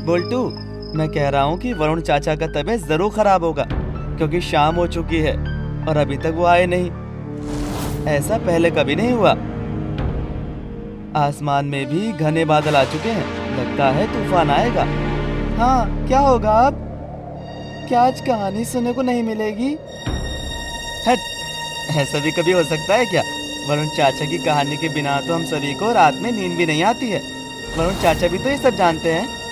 Bolt, मैं कह रहा हूँ कि वरुण चाचा का तबीयत जरूर खराब होगा, क्योंकि शाम हो चुकी है और अभी तक वो आए नहीं। ऐसा पहले कभी नहीं हुआ। आसमान में भी घने बादल आ चुके हैं, लगता है तूफान आएगा। हाँ, क्या होगा अब? क्या आज कहानी सुनने को नहीं मिलेगी? हट, ऐसा भी कभी हो सकता है क्या? वरुण चाचा की कहानी के बिना तो हम सभी को रात में नींद भी नहीं आती है। वरुण चाचा भी तो ये सब जानते हैं।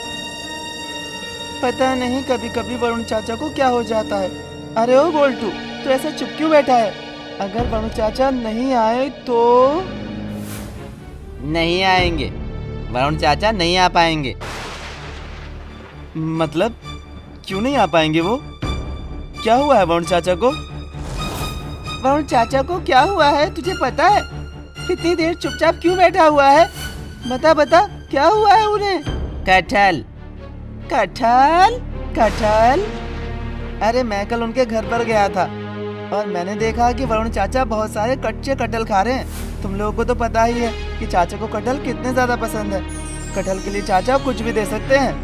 पता नहीं कभी कभी वरुण चाचा को क्या हो जाता है। अरे ओ बोल्टू, तो ऐसा चुप क्यों बैठा है? अगर वरुण चाचा नहीं आए तो? नहीं आएंगे, वरुण चाचा नहीं आ पाएंगे। मतलब क्यों नहीं आ पाएंगे वो? क्या हुआ है वरुण चाचा को? वरुण चाचा को क्या हुआ है तुझे पता है? कितनी देर चुपचाप क्यों बैठा हुआ है? बता बता, क्या हुआ है उन्हें? कटहल कटहल कटहल। अरे मैं कल उनके घर पर गया था और मैंने देखा कि वरुण चाचा बहुत सारे कच्चे कटहल खा रहे हैं। तुम लोगों को तो पता ही है कि चाचा को कटहल कितने ज्यादा पसंद है। कटहल के लिए चाचा कुछ भी दे सकते हैं।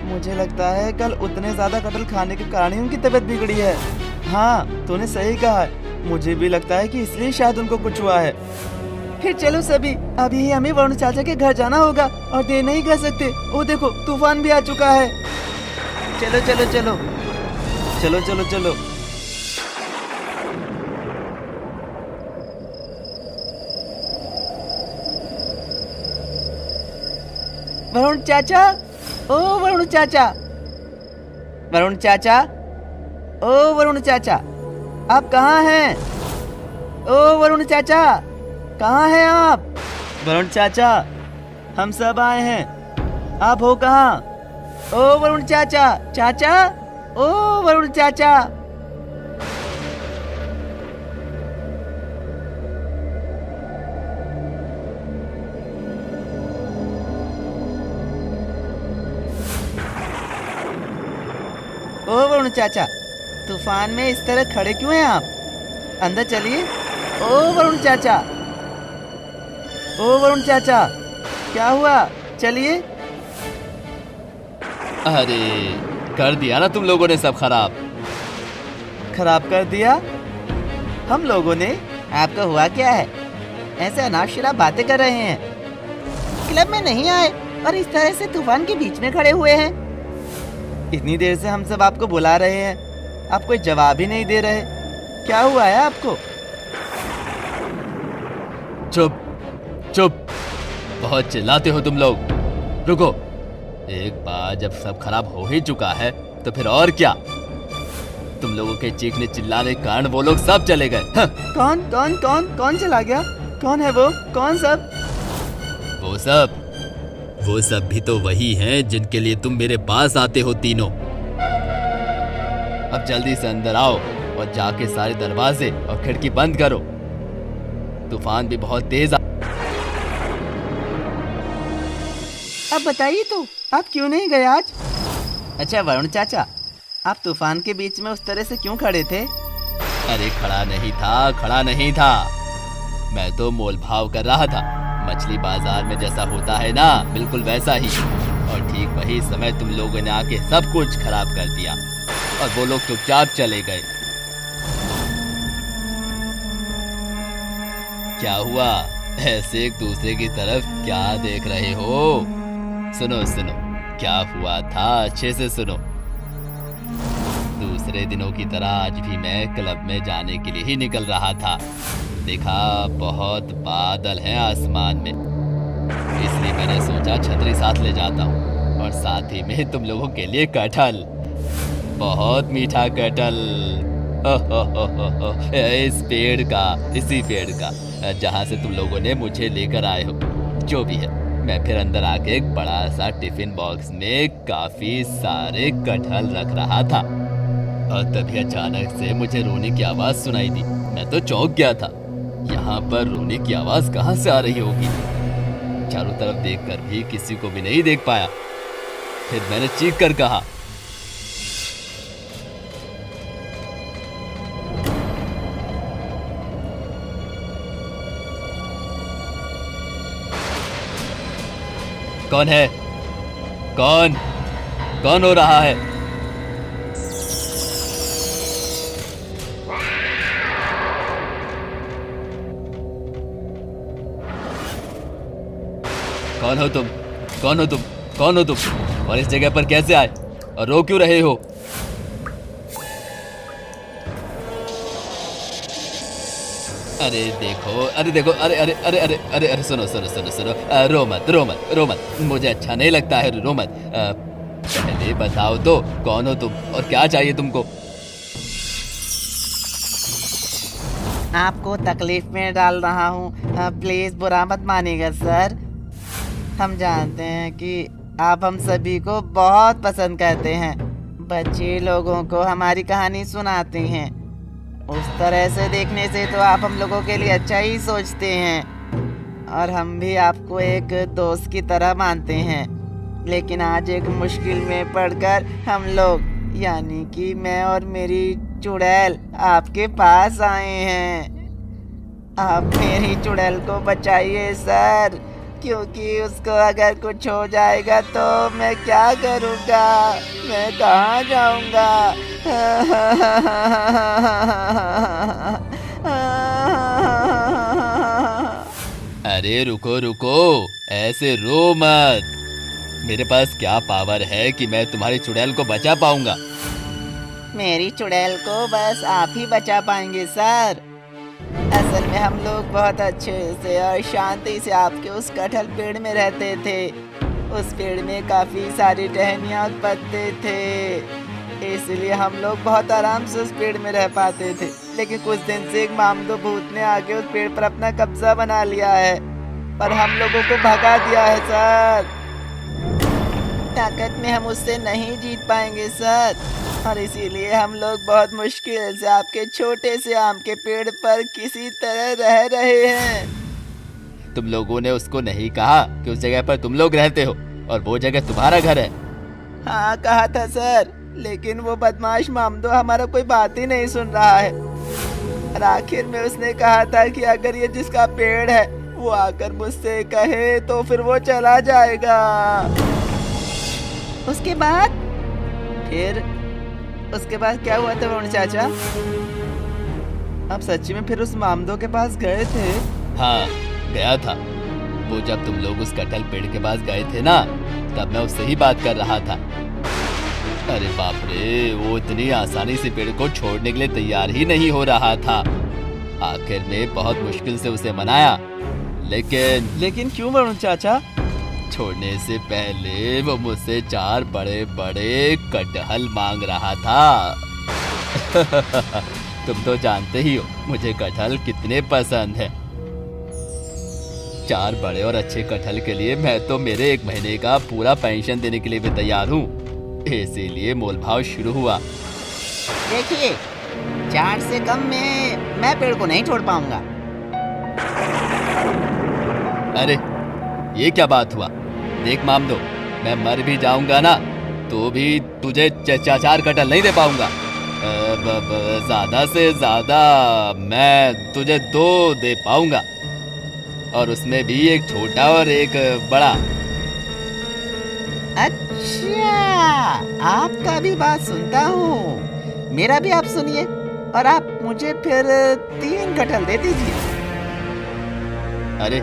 मुझे लगता है कल उतने ज्यादा कटहल खाने के कारण ही उनकी तबीयत बिगड़ी है। हाँ, तूने सही कहा है। मुझे भी लगता है कि इसलिए शायद उनको कुछ हुआ है। फिर चलो सभी, अभी ही हमें वरुण चाचा के घर जाना होगा और देर नहीं कर सकते। ओ देखो, तूफान भी आ चुका है। चलो चलो चलो चलो चलो चलो। वरुण चाचा, ओ वरुण चाचा, वरुण चाचा, ओ वरुण चाचा, आप कहाँ हैं? ओ वरुण चाचा, कहाँ हैं आप? वरुण चाचा, हम सब आए हैं, आप हो कहाँ? ओ वरुण चाचा, चाचा, ओ वरुण चाचा। ओ वरुण चाचा, तूफान में इस तरह खड़े क्यों हैं आप? अंदर चलिए। ओ वरुण चाचा, ओ वरुण चाचा, क्या हुआ? चलिए। अरे, कर दिया ना तुम लोगों ने सब खराब। खराब कर दिया? हम लोगों ने? आपका हुआ क्या है? ऐसे अनाप-शनाप बातें कर रहे हैं। क्लब में नहीं आए और इस तरह से तूफान के बीच में खड़े हुए हैं। इतनी देर से हम सब आपको बुला रहे हैं, आप कोई जवाब ही नहीं दे रहे। क्या हुआ है आपको? चुप चुप, बहुत चिल्लाते हो तुम लोग। रुको, एक बार जब सब खराब हो ही चुका है तो फिर और क्या? तुम लोगों के चीखने चिल्लाने के कारण वो लोग सब चले गए। हाँ। कौन कौन कौन कौन चला गया? कौन है वो? कौन सब? वो सब भी तो वही हैं जिनके लिए तुम मेरे पास आते हो तीनों। अब जल्दी से अंदर आओ और जाके सारे दरवाजे और खिड़की बंद करो। तूफान भी बहुत तेज अब बताइए तो, आप क्यों नहीं गए आज? अच्छा वरुण चाचा, आप तूफान के बीच में उस तरह से क्यों खड़े थे? अरे खड़ा नहीं था, मैं तो मोल भाव कर रहा था। मछली बाजार में जैसा होता है ना, बिल्कुल वैसा ही। और ठीक वही समय तुम लोगों ने आके सब कुछ खराब कर दिया और वो लोग चुपचाप चले गए। क्या हुआ? ऐसे एक दूसरे की तरफ क्या देख रहे हो? सुनो सुनो, क्या हुआ था अच्छे से सुनो। दूसरे दिनों की तरह आज भी मैं क्लब में जाने के लिए ही निकल रहा था। देखा बहुत बादल हैं आसमान में, इसलिए मैंने सोचा छतरी साथ ले जाता हूँ और साथ ही में तुम लोगों के लिए कटहल, बहुत मीठा कटहल। इसी पेड़ का जहाँ से तुम लोगों ने मुझे लेकर आए हो। जो भी है, मैं फिर अंदर आके एक बड़ा सा टिफिन बॉक्स में काफी सारे कटहल रख रहा था और तभी अचानक से मुझे रोने की आवाज सुनाई दी। मैं तो चौंक गया था, यहाँ पर रोने की आवाज कहाँ से आ रही होगी। चारों तरफ देखकर भी किसी को भी नहीं देख पाया। फिर मैंने चीख कर कहा, कौन है? कौन कौन हो रहा है? कौन हो तुम? कौन हो तुम? कौन हो तुम? और इस जगह पर कैसे आए? और रो क्यों रहे हो? अरे देखो, अरे देखो, अरे अरे अरे अरे अरे अरे सुनो सुनो सुनो सुनो, रो मत रो मत रो मत, मुझे अच्छा नहीं लगता है, रो मत। पहले बताओ तो कौन हो तुम और क्या चाहिए तुमको? आपको तकलीफ में डाल रहा हूँ, प्लीज बुरा मत मानिएगा सर। हम जानते हैं कि आप हम सभी को बहुत पसंद करते हैं। बच्चे लोगों को हमारी कहानी सुनाते हैं। उस तरह से देखने से तो आप हम लोगों के लिए अच्छा ही सोचते हैं और हम भी आपको एक दोस्त की तरह मानते हैं। लेकिन आज एक मुश्किल में पड़कर हम लोग यानी कि मैं और मेरी चुड़ैल आपके पास आए हैं। आप मेरी चुड़ैल को बचाइए सर, क्योंकि उसको अगर कुछ हो जाएगा तो मैं क्या करूँगा, मैं कहाँ जाऊँगा। अरे रुको रुको, ऐसे रो मत। मेरे पास क्या पावर है कि मैं तुम्हारी चुड़ैल को बचा पाऊंगा? मेरी चुड़ैल को बस आप ही बचा पाएंगे सर। असल में हम लोग बहुत अच्छे से और शांति से आपके उस कटहल पेड़ में रहते थे। उस पेड़ में काफी सारी टहनियाँ और पत्ते थे, इसलिए हम लोग बहुत आराम से उस पेड़ में रह पाते थे। लेकिन कुछ दिन से एक मामदो भूत ने आके उस पेड़ पर अपना कब्जा बना लिया है और हम लोगों को भगा दिया है सर। ताकत में हम उससे नहीं जीत पाएंगे सर, और इसीलिए हम लोग बहुत मुश्किल से आपके छोटे से आम के पेड़ पर किसी तरह रह रहे हैं। तुम लोगों ने उसको नहीं कहा कि उस जगह पर तुम लोग रहते हो और वो जगह तुम्हारा घर है? हाँ कहा था सर, लेकिन वो बदमाश मामदो हमारा कोई बात ही नहीं सुन रहा है। और आखिर में उसने कहा था कि अगर ये जिसका पेड़ है वो आकर मुझसे कहे तो फिर वो चला जाएगा। उसके बाद क्या हुआ था वरुण चाचा? आप सच्ची में फिर उस मामदो के पास गए थे? हाँ गया था। वो जब तुम लोग उस कटहल पेड़ के पास गए थे ना, तब मैं उससे ही बात कर रहा था। अरे बाप रे, वो इतनी आसानी से पेड़ को छोड़ने के लिए तैयार ही नहीं हो रहा था। आखिर में बहुत मुश्किल से उसे मनाया, लेकिन क्यों वरुण चाचा? छोड़ने से पहले वो मुझसे 4 बड़े बड़े कटहल मांग रहा था। तुम तो जानते ही हो मुझे कटहल कितने पसंद है। 4 बड़े और अच्छे कटहल के लिए मैं तो मेरे 1 महीने का पूरा पेंशन देने के लिए भी तैयार हूँ। इसीलिए मोलभाव शुरू हुआ। देखिए, 4 से कम में मैं पेड़ को नहीं छोड़ पाऊंगा। अरे ये क्या बात हुआ? देख मामदो, मैं मर भी जाऊंगा ना तो भी तुझे 4 कटहल नहीं दे पाऊंगा। ज्यादा से ज्यादा मैं तुझे 2 दे पाऊंगा, और उसमें भी एक छोटा और एक बड़ा। अच्छा, आपका भी बात सुनता हूँ, मेरा भी आप सुनिए और आप मुझे फिर 3 कटहल दे दीजिए। अरे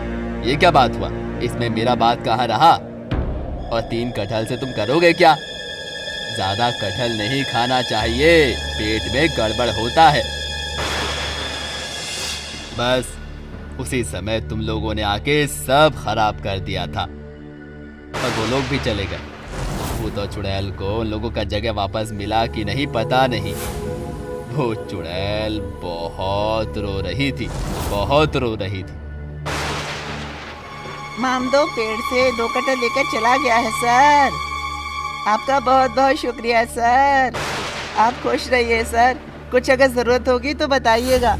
ये क्या बात हुआ? इसमें मेरा बात कहाँ रहा? और 3 कटहल से तुम करोगे क्या? ज्यादा कटहल नहीं खाना चाहिए, पेट में गड़बड़ होता है। बस उसी समय तुम लोगों ने आके सब खराब कर दिया था और वो लोग भी चले गए। वो तो चुड़ैल को उन लोगों का जगह वापस मिला कि नहीं पता नहीं। वो चुड़ैल बहुत रो रही थी, बहुत रो रही थी। मामदो पेड़ से 2 कटहल लेकर चला गया है सर। आपका बहुत बहुत शुक्रिया सर। आप खुश रहिए सर। कुछ अगर जरूरत होगी तो बताइएगा।